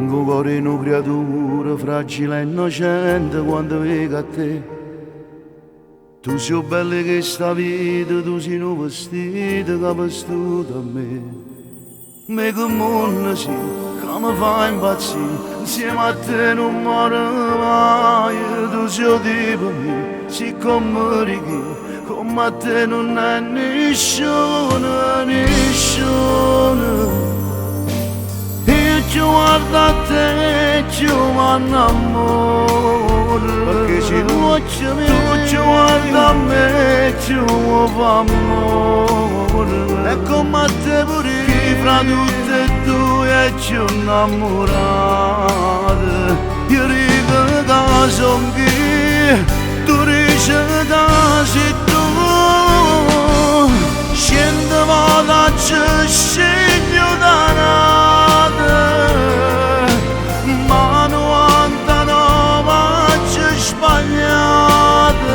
Tengo un cuore in una creatura fragile e innocente quando vengo a te. Tu sei bella che sta vita, tu sei un vestito che ha vestito a me. Me che mondo sì, che mi fa impazzire, insieme a te non muore mai. Tu sei il tipo mio, sei come righi, come a te non è nessuno, nessuno. Io ti guardo a te e ti innamoro, perché se tu ci guardi a me e ti fa amore. E come a te pure io, fra tutte e due ci innamorate. Io dico che sono chi, tu dici che sei tu. Scendo vado a ci segno danate, ma 99 ci sbagliate.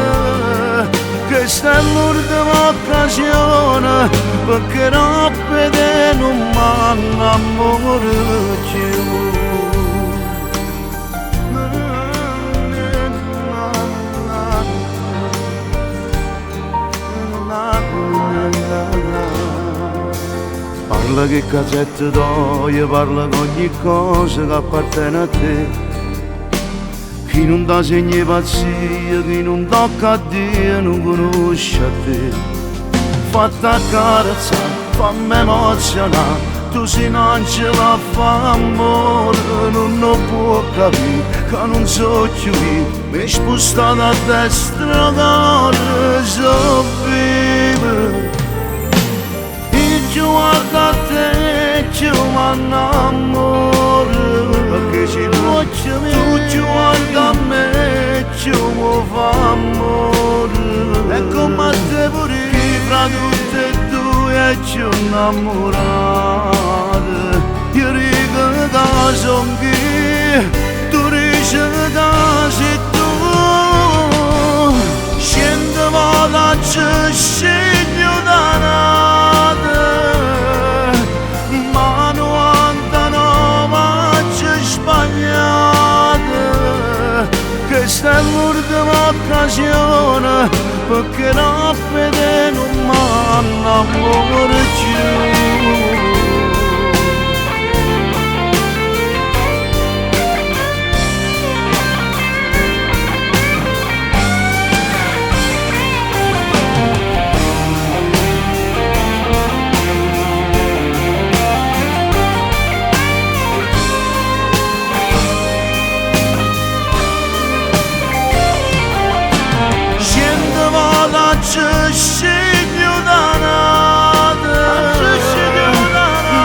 Questa è l'ultima occasione perché non vede non m'annamoro più. Parla che cazzette d'oia, parla con ogni cosa che appartiene a te. Chi non dà segni pazzia, chi non tocca a Dio non conosce a te. Fatta accarezzare, fammi emozionare, tu sei un angelo a fa amore, non lo può capire che non so più io. Mi spostato a destra, cuore, so vivo. Io guardo a te e ci innamoro, perché se tu ci guardi a me e ci fa amore. E come a te pure io, fra tutte e due ci innamorate. Io dico che sono chi, tu dici che sei tu. Scendo vado a ci segno danate, ma 99 ci sbagliate. Questa è l'ultima occasione perché non vede non m'annamoro più. Ci segno danate,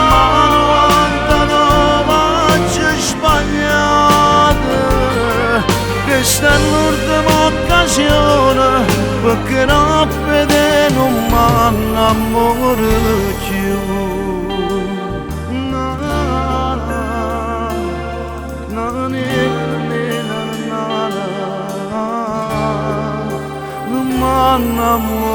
ma 99 ci sbagliate. Questa è l'ultima occasione perché non vede non m'annamoro più. Annamore.